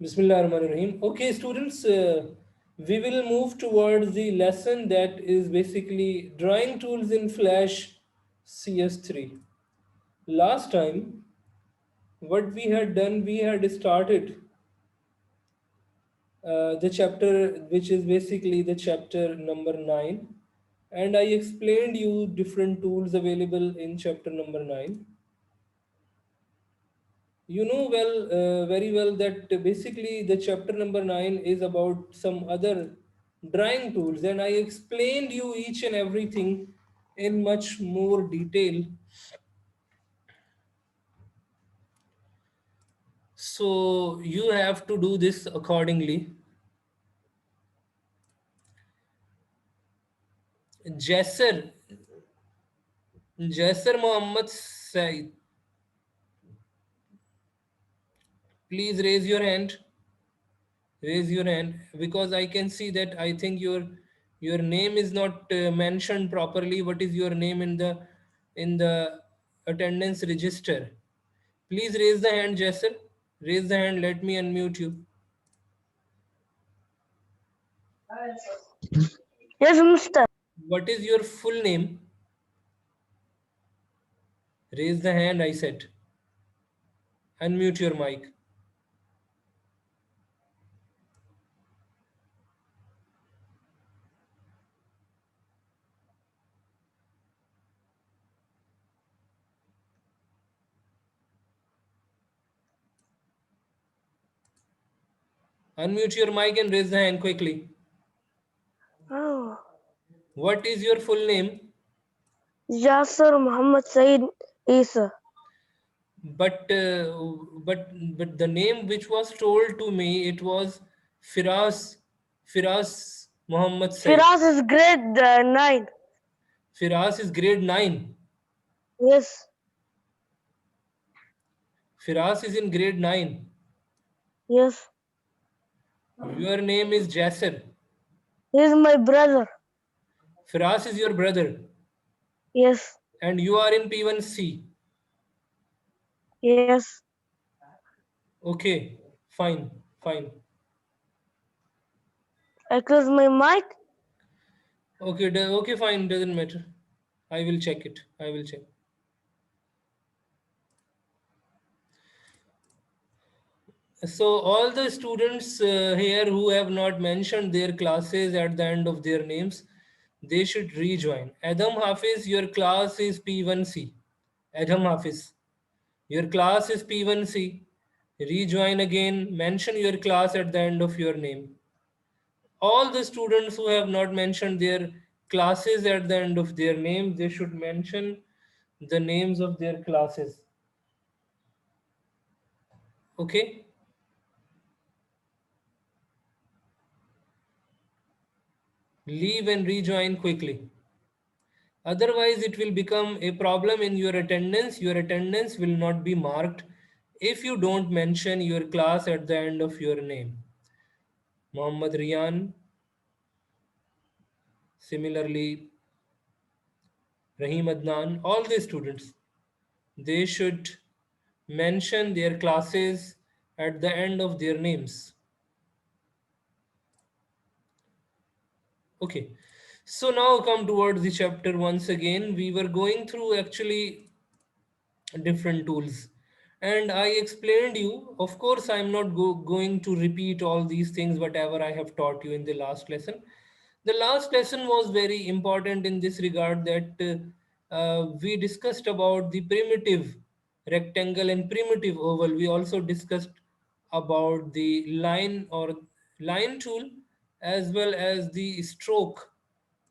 Bismillahirrahmanirrahim. Okay, students, we will move towards the lesson that is basically drawing tools in Flash CS3. Last time, what we had done, we had started the chapter which is basically the chapter number 9, and I explained you different tools available in chapter number 9. You know very well that basically the chapter number 9 is about some other drawing tools, and I explained you each and everything in much more detail. So you have to do this accordingly. Jasser, Mohammed Said, please raise your hand. Raise your hand because I can see that I think your name is not mentioned properly. What is your name in the attendance register? Please raise the hand, Jasser. Raise the hand. Let me unmute you. Yes, Mister. What is your full name? Raise the hand. I said. Unmute your mic. Unmute your mic and raise the hand quickly. Oh. What is your full name? Yasser Muhammad Said Isa. But uh, but the name which was told to me, it was Firas Firas Muhammad Said. Firas is grade 9. Firas is grade 9. Yes, Firas is in grade 9. yes. Your name is Jasser. He is my brother. Firas is your brother. Yes, And you are in P1C. yes. Okay, fine, fine. I close my mic. Okay, okay, fine, doesn't matter. I will check it. I will check. So all the students here who have not mentioned their classes at the end of their names, they should rejoin. Adam Hafiz, your class is P1C. Adam Hafiz, your class is P1C. Rejoin again. Mention your class at the end of your name. All the students who have not mentioned their classes at the end of their name, they should mention the names of their classes. Okay? Leave and rejoin quickly. Otherwise, it will become a problem in your attendance. Your attendance will not be marked if you don't mention your class at the end of your name. Muhammad Riyan, similarly, Rahim Adnan, all the students, they should mention their classes at the end of their names. Okay, so now come towards the chapter once again. We were going through actually different tools, and I explained you. Of course, I'm not going to repeat all these things whatever I have taught you in the last lesson. The last lesson was very important in this regard, that we discussed about the primitive rectangle and primitive oval. We also discussed about the line or line tool, as well as the stroke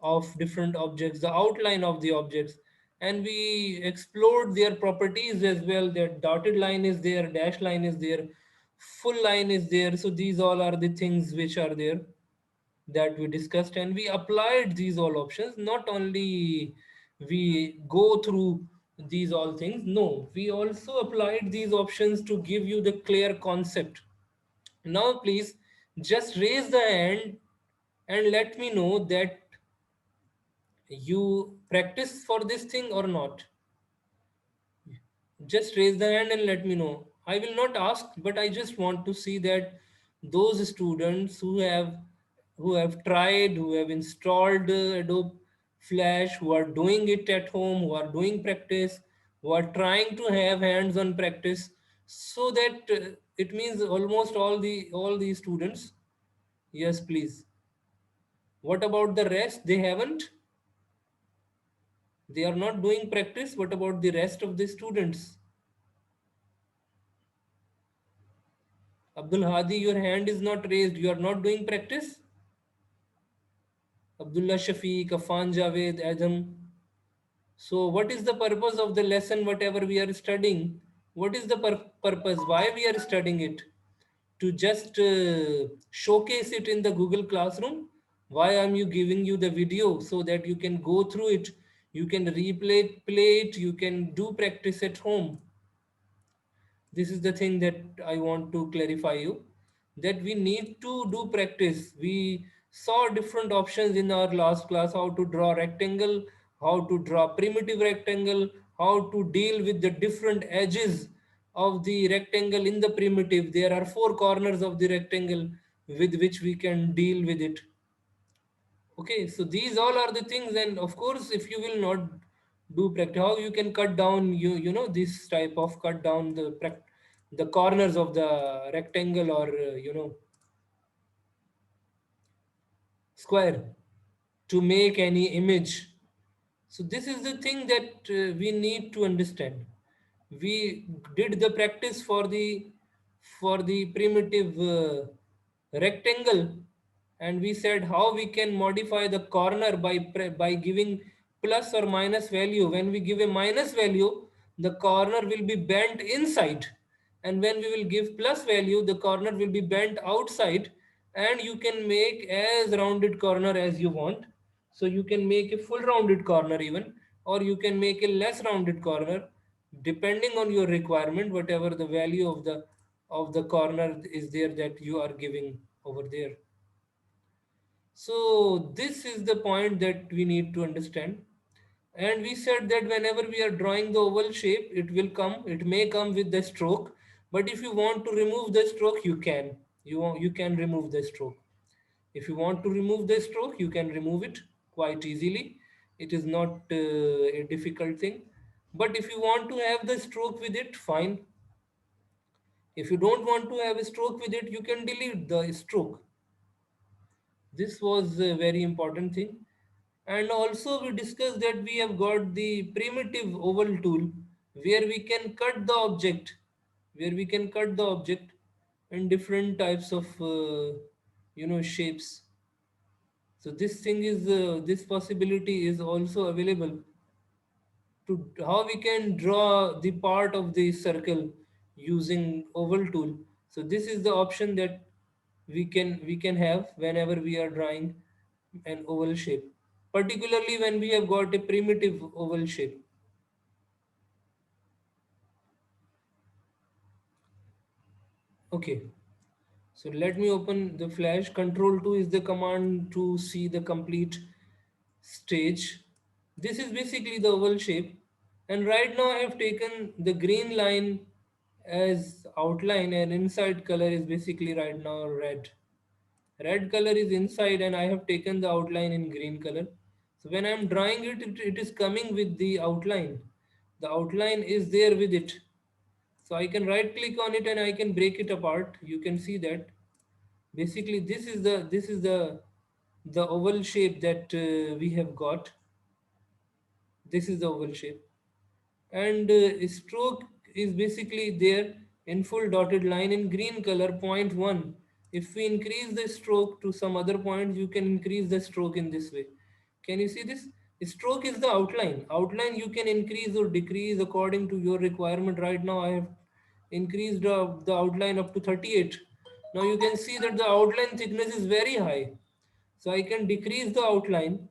of different objects, the outline of the objects, and we explored their properties as well. That dotted line is there, dash line is there, full line is there. So these all are the things which are there that we discussed, and we applied these all options. Not only we go through these all things, no, we also applied these options to give you the clear concept. Now please just raise the hand and let me know that you practice for this thing or not. Just raise the hand and let me know. I will not ask, but I just want to see that those students who have tried, who have installed Adobe Flash, who are doing it at home, who are doing practice, who are trying to have hands-on practice, so that it means almost all these students. Yes, please. What about the rest? They haven't. They are not doing practice. What about the rest of the students? Abdul Hadi, your hand is not raised. You are not doing practice. Abdullah Shafiq, Afan Javed, Adam. So, what is the purpose of the lesson, whatever we are studying? What is the purpose? Why we are studying it? To just showcase it in the Google Classroom? Why am you giving you the video so that you can go through it? You can replay it, play it, you can do practice at home. This is the thing that I want to clarify you, that we need to do practice. We saw different options in our last class: how to draw rectangle, how to draw primitive rectangle, how to deal with the different edges of the rectangle in the primitive. There are four corners of the rectangle with which we can deal with it. Okay, so these all are the things, and of course, if you will not do practice, how you can cut down, this type of cut down the corners of the rectangle, or square, to make any image. So this is the thing that we need to understand. We did the practice for the primitive rectangle, and we said how we can modify the corner by giving plus or minus value. When we give a minus value, the corner will be bent inside, and when we will give plus value, the corner will be bent outside, and you can make as rounded corner as you want. So you can make a full rounded corner even, or you can make a less rounded corner, depending on your requirement, whatever the value of the corner is there that you are giving over there. So this is the point that we need to understand. And we said that whenever we are drawing the oval shape, it may come with the stroke. But if you want to remove the stroke, you can. You can remove the stroke. If you want to remove the stroke, you can remove it quite easily. It is not a difficult thing. But if you want to have the stroke with it, fine. If you don't want to have a stroke with it, you can delete the stroke. This was a very important thing. And also we discussed that we have got the primitive oval tool, where we can cut the object, in different types of shapes. So this possibility is also available, to how we can draw the part of the circle using oval tool. So this is the option that we can have whenever we are drawing an oval shape, particularly when we have got a primitive oval shape. Okay, so let me open the Flash. Control 2 is the command to see the complete stage. This is basically the oval shape. And right now I have taken the green line as outline, and inside color is basically right now red. Red color is inside, and I have taken the outline in green color. So when I am drawing it is coming with the outline. The outline is there with it. So I can right click on it and I can break it apart. You can see that basically this is the oval shape that we have got. This is the oval shape, and stroke is basically there in full dotted line in green color, point 1. If we increase the stroke to some other point, you can increase the stroke in this way. Can you see this? Stroke is the outline you can increase or decrease according to your requirement. Right now I have increased the outline up to 38. Now you can see that the outline thickness is very high, so I can decrease the outline.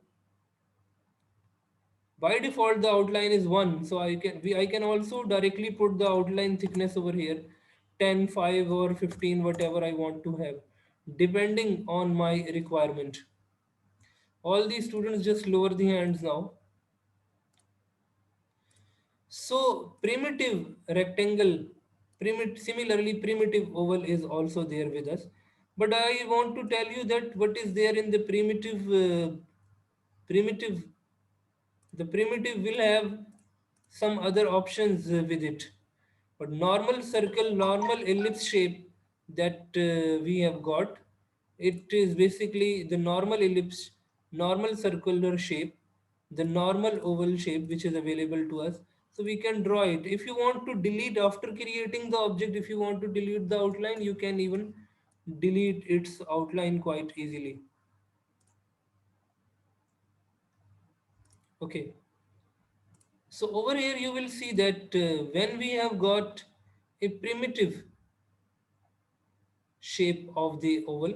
By default the outline is 1, so I can also directly put the outline thickness over here, 10, 5, or 15, whatever I want to have, depending on my requirement. All these students just lower the hands now. So primitive rectangle, similarly primitive oval is also there with us. But I want to tell you that what is there in the primitive, the primitive will have some other options with it. But normal circle, normal ellipse shape that we have got, it is basically the normal ellipse, normal circular shape, the normal oval shape which is available to us. So we can draw it. If you want to delete after creating the object, if you want to delete the outline, you can even delete its outline quite easily. Okay. So over here you will see that when we have got a primitive shape of the oval,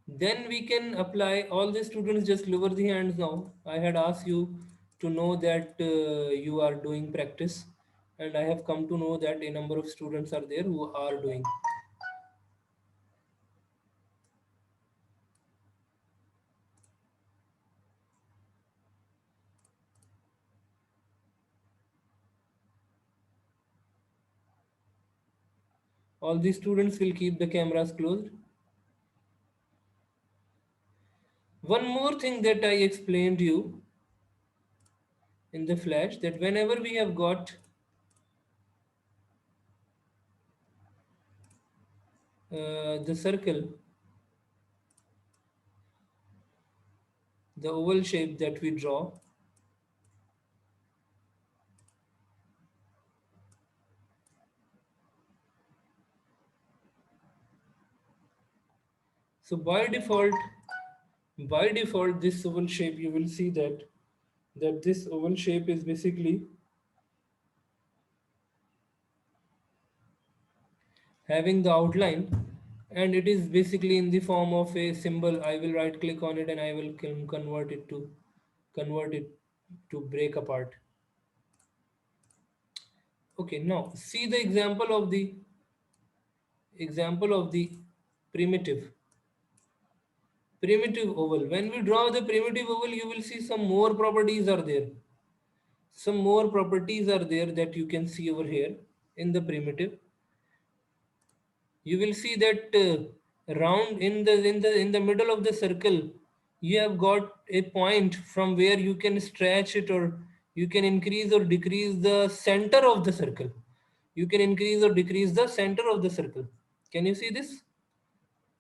then we can apply. All the students just lower the hands now. I had asked you to know that you are doing practice, and I have come to know that a number of students are there who are doing. All the students will keep the cameras closed. One more thing that I explained you in the flash, that whenever we have got the circle, the oval shape that we draw, so by default this oval shape, you will see that this oval shape is basically having the outline, and it is basically in the form of a symbol. I will right click on it and I will convert it to break apart. Okay, now see the example of the primitive primitive oval. When we draw the primitive oval, you will see some more properties are there. Some more properties are there that you can see over here in the primitive. You will see that round in the middle of the circle, you have got a point from where you can stretch it, or you can increase or decrease the center of the circle. You can increase or decrease the center of the circle. Can you see this?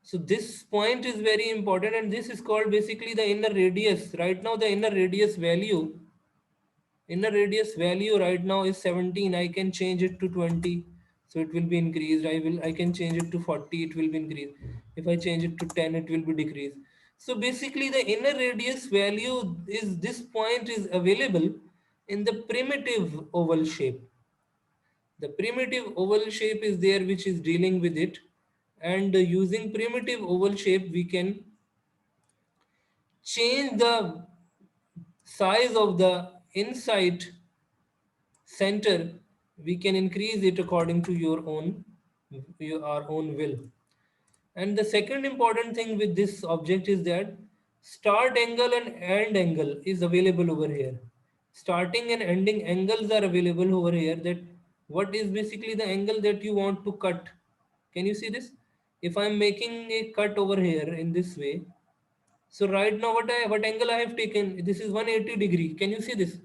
So this point is very important, and this is called basically the inner radius. Right now the inner radius value right now is 17. I can change it to 20, so it will be increased. I can change it to 40, it will be increased. If I change it to 10, it will be decreased. So basically the inner radius value is, this point is available in the primitive oval shape. The primitive oval shape is there which is dealing with it, and using primitive oval shape we can change the size of the inside center. We can increase it according to our own will. And the second important thing with this object is that start angle and end angle is available over here. Starting and ending angles are available over here. That what is basically the angle that you want to cut. Can you see this? If I'm making a cut over here in this way, so right now what angle I have taken, this is 180 degree. Can you see this?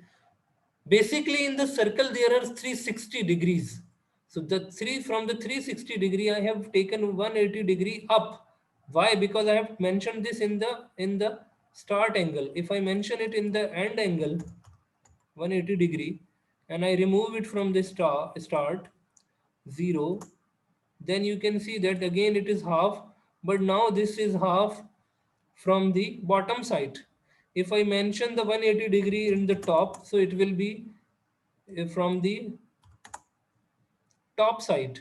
Basically, in the circle, there are 360 degrees. So the three from the 360 degree, I have taken 180 degree up. Why? Because I have mentioned this in the start angle. If I mention it in the end angle, 180 degree, and I remove it from the start 0, then you can see that again it is half. But now this is half from the bottom side. If I mention the 180 degree in the top, so it will be from the top side.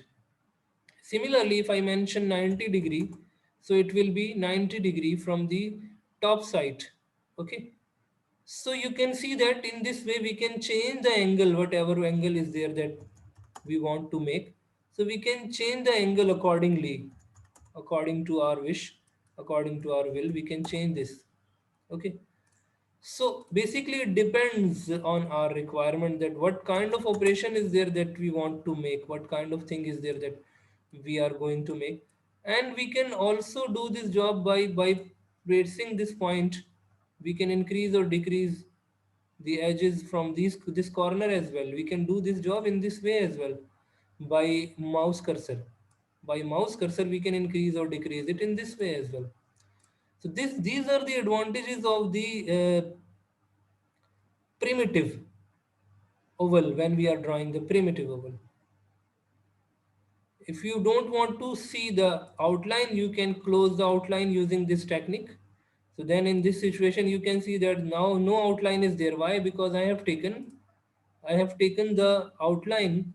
Similarly, if I mention 90 degree, so it will be 90 degree from the top side. Okay. So you can see that in this way we can change the angle, whatever angle is there that we want to make. So we can change the angle accordingly, according to our wish, according to our will, we can change this. Okay. So basically, it depends on our requirement, that what kind of operation is there that we want to make, what kind of thing is there that we are going to make. And we can also do this job by placing this point. We can increase or decrease the edges from this corner as well. We can do this job in this way as well by mouse cursor. By mouse cursor we can increase or decrease it in this way as well. So these are the advantages of the primitive oval when we are drawing the primitive oval. If you don't want to see the outline, you can close the outline using this technique. So then in this situation, you can see that now no outline is there. Why? Because I have taken the outline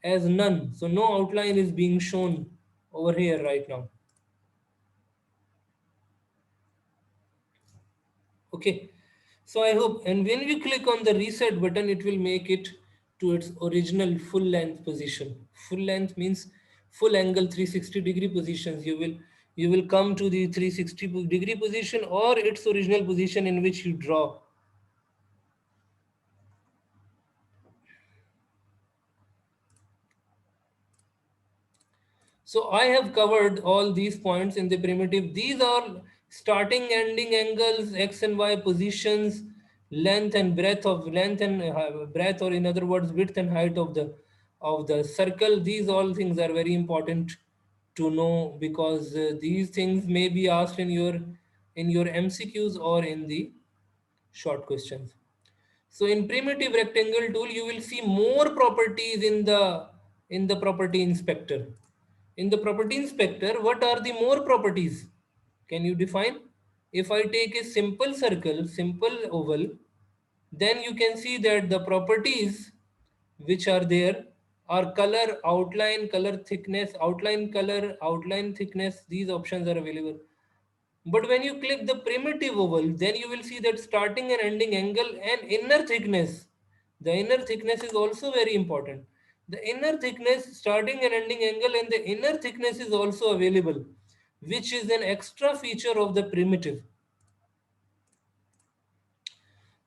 as none. So no outline is being shown over here right now. Okay. So I hope, and when we click on the reset button, it will make it to its original full length position. Full length means full angle 360-degree positions. You will come to the 360-degree position or its original position in which you draw. So I have covered all these points in the primitive. These are starting, ending angles, x and y positions, length and breadth, or in other words, width and height of the circle. These all things are very important to know because these things may be asked in your MCQs or in the short questions. So in primitive rectangle tool, you will see more properties in the property inspector. In the property inspector, what are the more properties? Can you define? If I take a simple circle, simple oval, then you can see that the properties which are there are color, outline, color thickness, outline color, outline thickness. These options are available. But when you click the primitive oval, then you will see that starting and ending angle and inner thickness. The inner thickness is also very important. The inner thickness, starting and ending angle, and the inner thickness is also available, which is an extra feature of the primitive.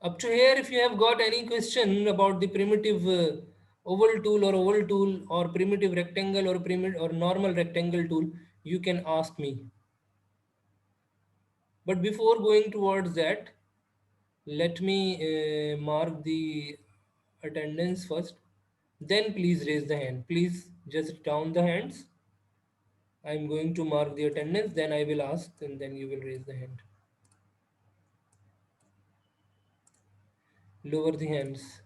Up to here, if you have got any question about the primitive oval tool or primitive rectangle or primitive or normal rectangle tool, you can ask me. But before going towards that, let me mark the attendance first. Then please raise the hand. Please just down the hands. I'm going to mark the attendance. Then I will ask, and then you will raise the hand. Lower the hands.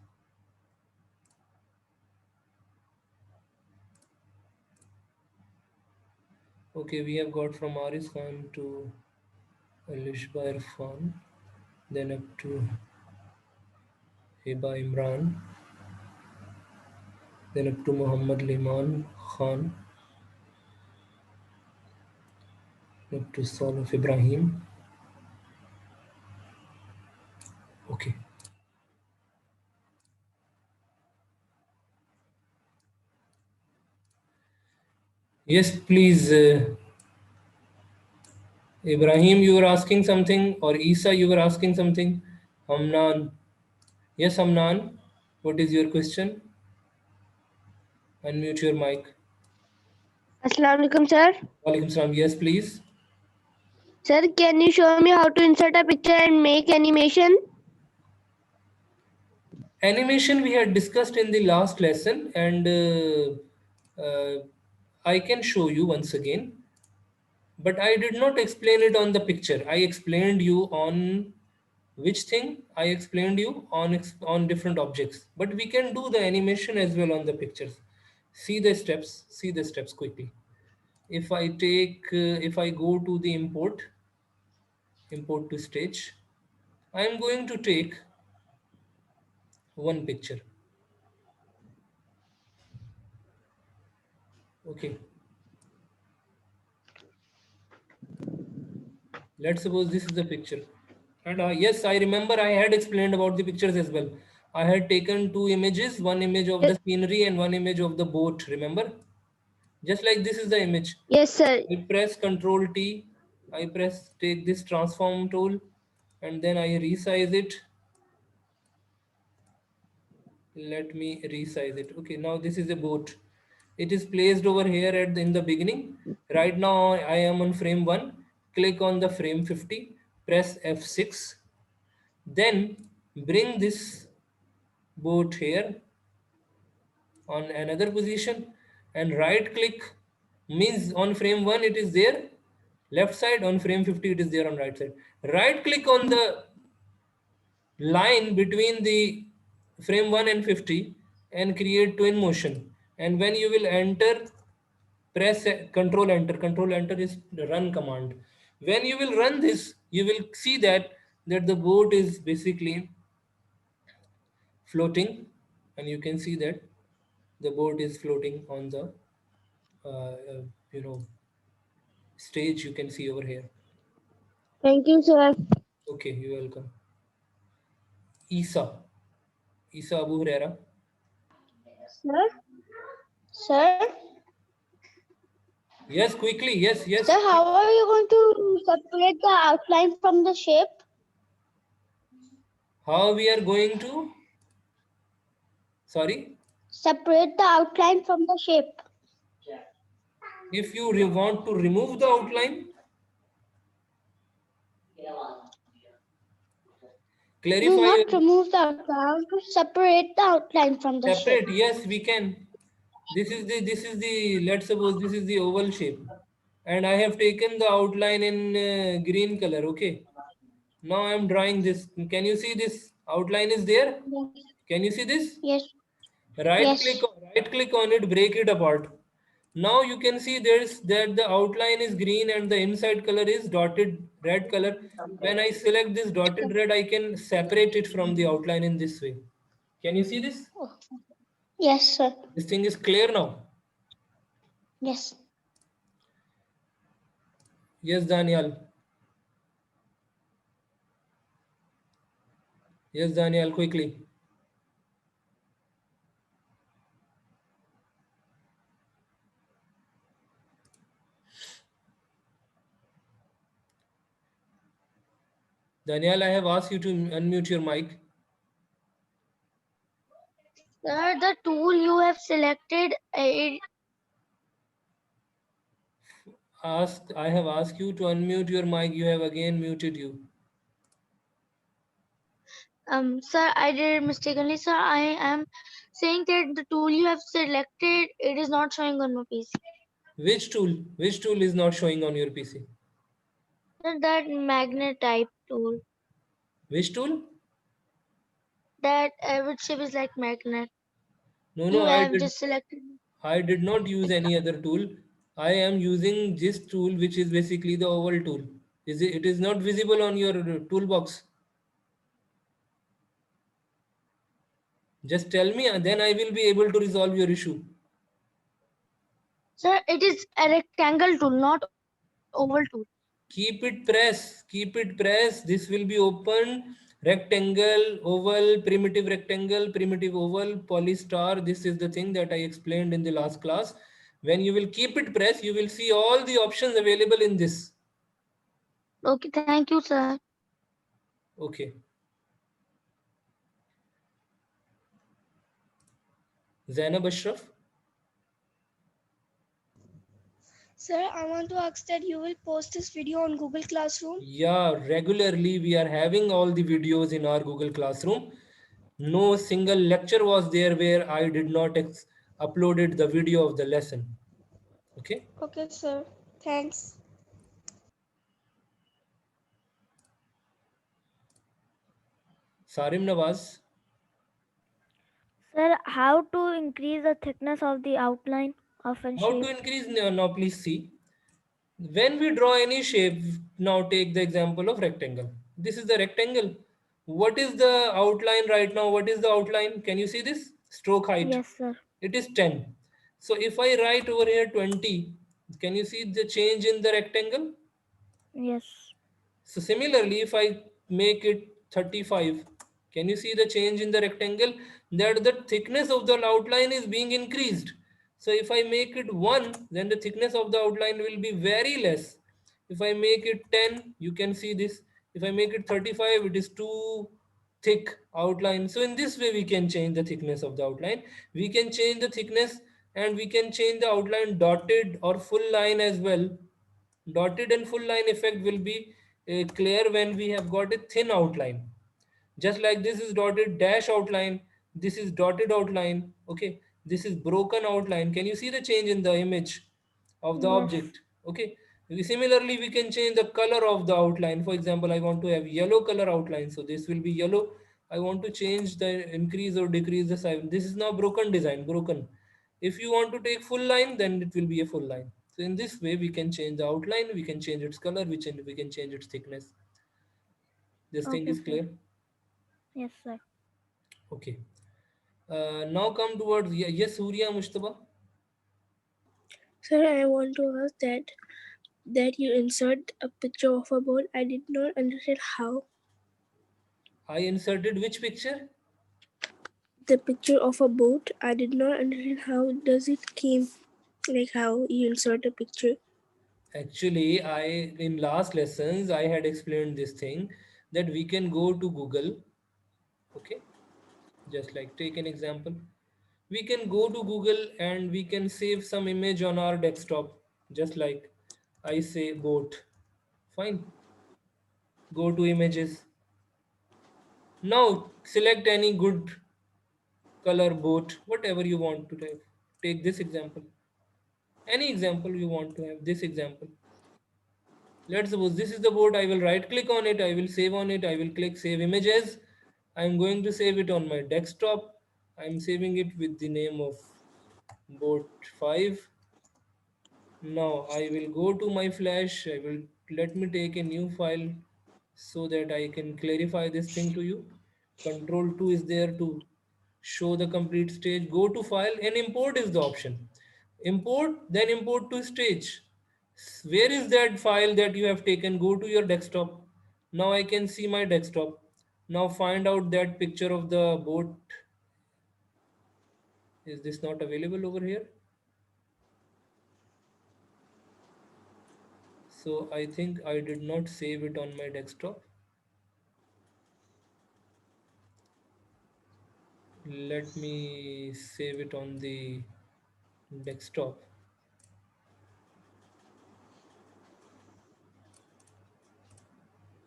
Okay, we have got from Aris Khan to Alishba Irfan, then up to Hiba Imran, then up to Muhammad Liman Khan, up to Salaf Ibrahim. Okay. Yes, please. Ibrahim, you were asking something, or Isa, you were asking something. Hamnan. Yes, Hamnan. What is your question? Unmute your mic. Assalamu alaikum, sir. Walaikum salam. Yes, please. Sir, can you show me how to insert a picture and make animation? Animation we had discussed in the last lesson, and I can show you once again. But I did not explain it on the picture. I explained you on which thing? I explained you on different objects. But we can do the animation as well on the pictures. See the steps. See the steps quickly. If I go to the import to stage, I am going to take one picture. Okay. Let's suppose this is the picture. And yes, I remember I had explained about the pictures as well. I had taken two images, one image of the scenery and one image of the boat, remember? Just like this is the image. Yes, sir. I press Ctrl T, take this transform tool, and then I resize it. Let me resize it. Okay, now this is a boat. It is placed over here in the beginning. Right now I am on frame 1. Click on the frame 50. Press F6. Then bring this boat here on another position and right click, means on frame 1 it is there left side, on frame 50 it is there on right side. Right click on the line between the frame 1 and 50 and create twin motion, and when you will enter, press control enter. Control enter is the run command. When you will run this, you will see that the boat is basically floating, and you can see that the boat is floating on the you know stage. You can see over here. Thank you, sir. Okay, you're welcome. Isa Abu Huraira. Sir? Sir? Yes, quickly. Yes, yes. Sir, how are you going to separate the outline from the shape? How we are going to? Sorry. Separate the outline from the shape. If you want to remove the outline, Do clarify. not remove the outline, to separate the outline from the shape. Separate. Yes, we can. This is the. Let's suppose this is the oval shape, and I have taken the outline in green color. Okay. Now I am drawing this. Can you see this outline is there? Yes. Can you see this? Yes. Right Yes. click. Right click on it. Break it apart. Now you can see there's that the outline is green and the inside color is dotted red color. When I select this dotted red, I can separate it from the outline in this way. Can you see this? Yes, sir. This thing is clear now. Yes. Yes, Daniel. Yes, Daniel, quickly. Daniel, I have asked you to unmute your mic. Sir, the tool you have selected, I have asked you to unmute your mic. You have again muted you. sir, I did it mistakenly, sir. I am saying that the tool you have selected, it is not showing on my PC. Which tool? Which tool is not showing on your PC? Sir, that magnet type tool, Which tool? that which shape is like magnet. No, You no, have just selected. I did not use any other tool. I am using this tool, which is basically the oval tool. It is not visible on your toolbox. Just tell me, and then I will be able to resolve your issue. Sir, it is a rectangle tool, not oval tool. Keep it press. Keep it press. This will be open. Rectangle, oval, primitive oval, polystar. This is the thing that I explained in the last class. When you will keep it press, you will see all the options available in this. Okay, thank you, sir. Okay. Zainab Ashraf. Sir, I want to ask that you will post this video on Google Classroom. Yeah, regularly we are having all the videos in our Google Classroom. No single lecture was there where I did not uploaded the video of the lesson. Okay. Okay, sir. Thanks. Sarim Nawaz. Sir, how to increase the thickness of the outline of a How shape? to increase? Now please see. When we draw any shape, now take the example of rectangle. This is the rectangle. What is the outline right now? What is the outline? Can you see this? Stroke height. Yes, sir. It is 10. So if I write over here 20, can you see the change in the rectangle? Yes. So similarly, if I make it 35, can you see the change in the rectangle? That the thickness of the outline is being increased. So if I make it 1, then the thickness of the outline will be very less. If I make it 10, you can see this. If I make it 35, it is too thick outline. So in this way, we can change the thickness of the outline. We can change the thickness and we can change the outline dotted or full line as well. Dotted and full line effect will be clear when we have got a thin outline. Just like this is dotted dash outline, this is dotted outline, okay, this is broken outline. Can you see the change in the image of the Yes. object? Okay. Similarly, we can change the color of the outline. For example, I want to have yellow color outline, so this will be yellow. I want to change the increase or decrease the size. This is now broken design, broken. If you want to take full line, then it will be a full line. So in this way, we can change the outline, we can change its color, we can change its thickness. This thing Okay, is sir. clear. Yes, sir. Okay. Now come towards yes, Surya Mushtaba. Sir, I want to ask that you insert a picture of a boat. I did not understand how. I inserted which picture? The picture of a boat. I did not understand how does it came, like how you insert a picture. Actually, I in last lessons I had explained this thing that we can go to Google. Okay, just like take an example. We can go to Google and we can save some image on our desktop. Just like I say boat. Fine. Go to images. Now select any good color boat, whatever you want to have. Take this example. Any example you want to have. This example. Let's suppose this is the board. I will right click on it. I will save on it. I will click save images. I'm going to save it on my desktop. I'm saving it with the name of boat 5. Now I will go to my flash. I will let me take a new file so that I can clarify this thing to you. Control 2 is there to show the complete stage. Go to file and import is the option. Import, then import to stage. Where is that file that you have taken? Go to your desktop. Now I can see my desktop. Now find out that picture of the boat. Is this not available over here? So I think I did not save it on my desktop. Let me save it on the desktop.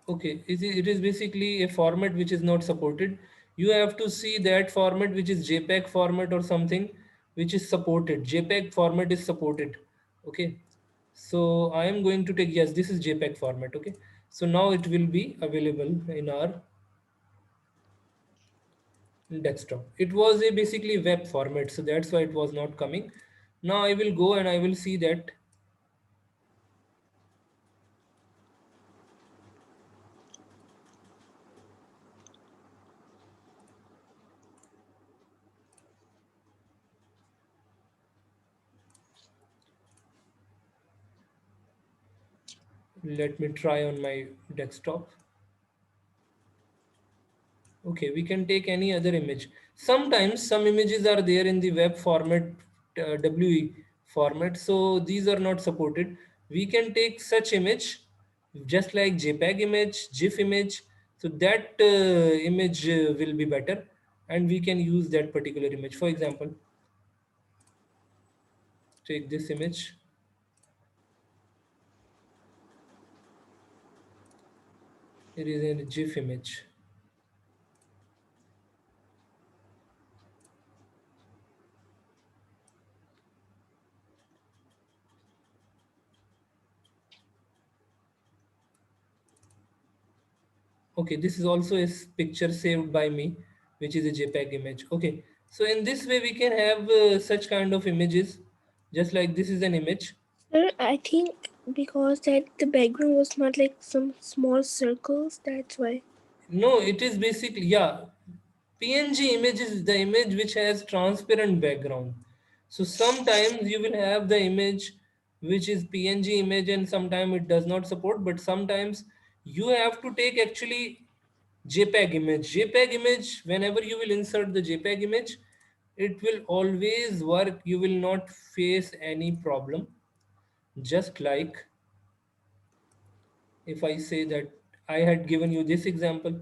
Okay, it is basically a format which is not supported. You have to see that format which is JPEG format or something which is supported. JPEG format is supported. Okay, so I am going to take, yes, this is JPEG format. Okay, so now it will be available in our desktop. It was a basically web format, so that's why it was not coming. Now I will go and I will see that. Let me try on my desktop. Okay, we can take any other image. Sometimes some images are there in the web format, WE format, so these are not supported. We can take such image just like JPEG image, GIF image, so that image will be better and we can use that particular image. For example, take this image. It is a GIF image. Okay, this is also a picture saved by me, which is a JPEG image. Okay, so in this way we can have such kind of images, just like this is an image. Sir, I think because that the background was not like some small circles, that's why. No, it is basically, yeah, PNG image is the image which has transparent background. So sometimes you will have the image which is PNG image and sometimes it does not support, but sometimes you have to take actually JPEG image. JPEG image, whenever you will insert the JPEG image, it will always work. You will not face any problem. Just like if I say that I had given you this example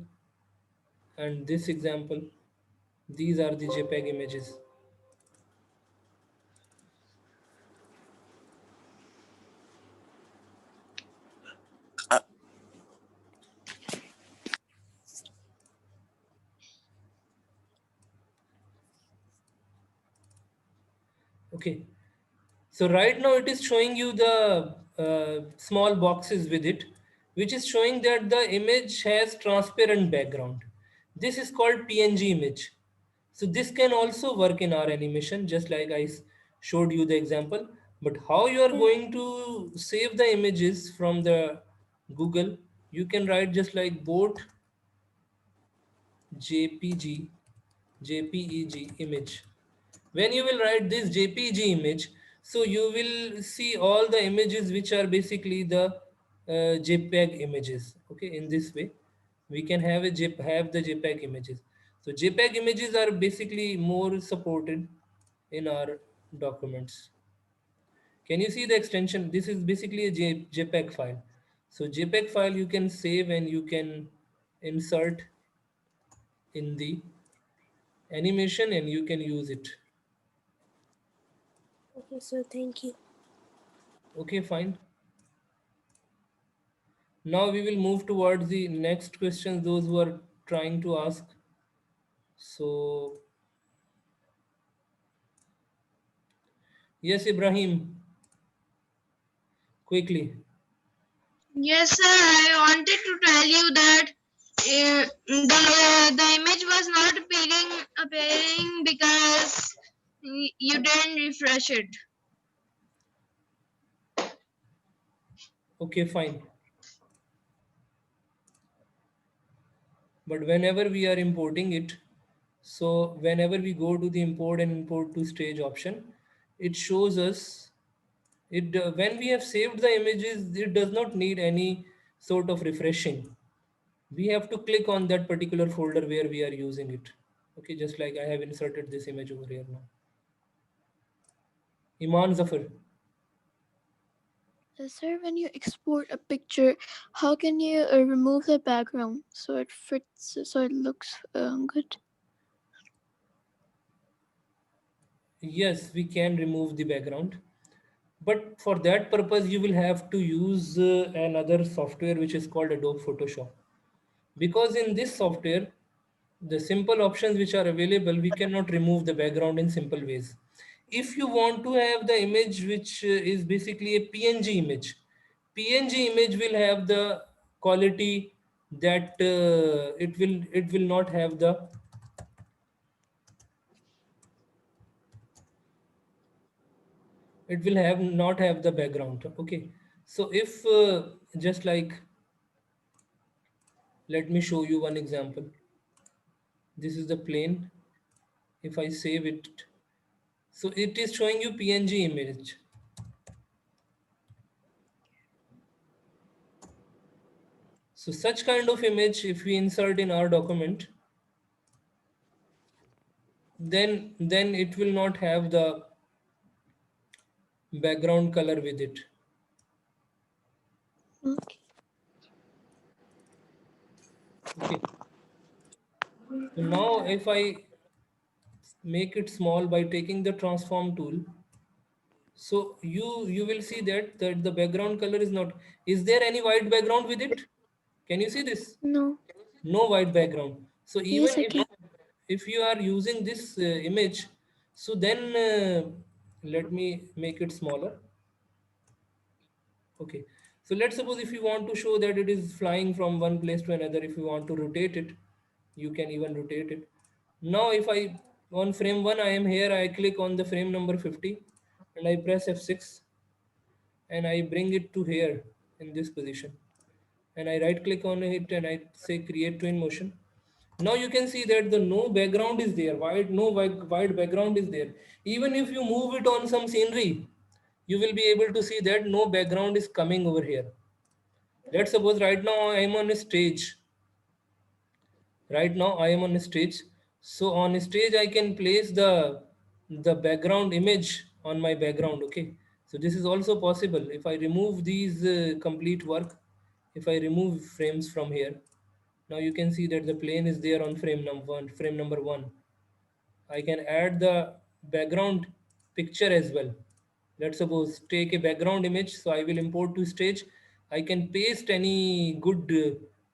and this example, these are the JPEG images. Okay. So right now it is showing you the small boxes with it, which is showing that the image has transparent background. This is called PNG image. So this can also work in our animation, just like showed you the example. But how you are going to save the images from the Google, you can write just like boat JPG, JPEG image. When you will write this JPG image, so you will see all the images which are basically the JPEG images. Okay, in this way, we can have have the JPEG images. So JPEG images are basically more supported in our documents. Can you see the extension? This is basically a JPEG file. So JPEG file you can save and you can insert in the animation and you can use it. Okay, sir. Thank you. Okay, fine. Now we will move towards the next questions, those who are trying to ask. So, yes, Ibrahim, quickly. Yes, sir. I wanted to tell you that the image was not appearing because you didn't refresh it. Okay, fine. But whenever we are importing it, so whenever we go to the import and import to stage option, it shows us it when we have saved the images, it does not need any sort of refreshing. We have to click on that particular folder where we are using it. Okay, just like I have inserted this image over here now. Iman Zafar. Sir, when you export a picture, how can you remove the background so it fits, so it looks good? Yes, we can remove the background, but for that purpose, you will have to use another software which is called Adobe Photoshop. Because in this software, the simple options which are available, we cannot remove the background in simple ways. If you want to have the image which is basically a PNG image, PNG image will have the quality that it will not have the it will have not have the background. Okay, so if just like, let me show you one example. This is the plane. If I save it, so it is showing you PNG image. So such kind of image if we insert in our document, then it will not have the background color with it. Okay. Okay, so now if I make it small by taking the transform tool, so you will see that the background color is not. Is there any white background with it? Can you see this? No. No white background. So Yes, even I can. if you are using this image, so then let me make it smaller. Okay, so let's suppose if you want to show that it is flying from one place to another, if you want to rotate it, you can even rotate it. Now if I, on frame 1 I am here, I click on the frame number 50 and I press F6 and I bring it to here in this position, and I right click on it and I say create twin motion. Now you can see that the no background is there, white background is there. Even if you move it on some scenery, you will be able to see that no background is coming over here. Let's suppose right now I am on a stage. Right now I am on a stage. So on a stage I can place the background image on my background. Okay, so this is also possible. If I remove these complete work, if I remove frames from here, now you can see that the plane is there on frame number one. I can add the background picture as well. Let's suppose take a background image. So I will import to stage. I can paste any good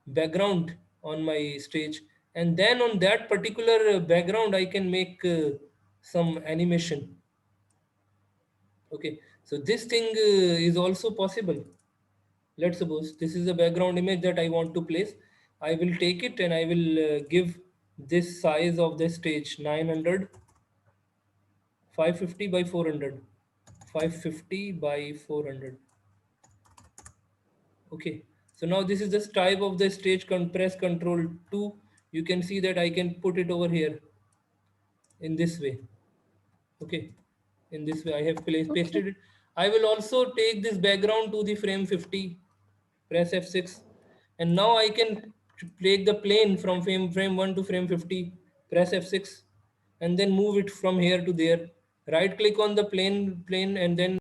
background on my stage. And then on that particular background, I can make some animation. Okay, so this thing is also possible. Let's suppose this is a background image that I want to place. I will take it and I will give this size of the stage 900, 550 by 400, 550 by 400. Okay, so now this is the type of the stage. Press Control 2. You can see that I can put it over here in this way. Okay, in this way I have pasted it. I will also take this background to the frame 50. Press F6, and now I can take the plane from frame 1 to frame 50. Press F6, and then move it from here to there. Right click on the plane and then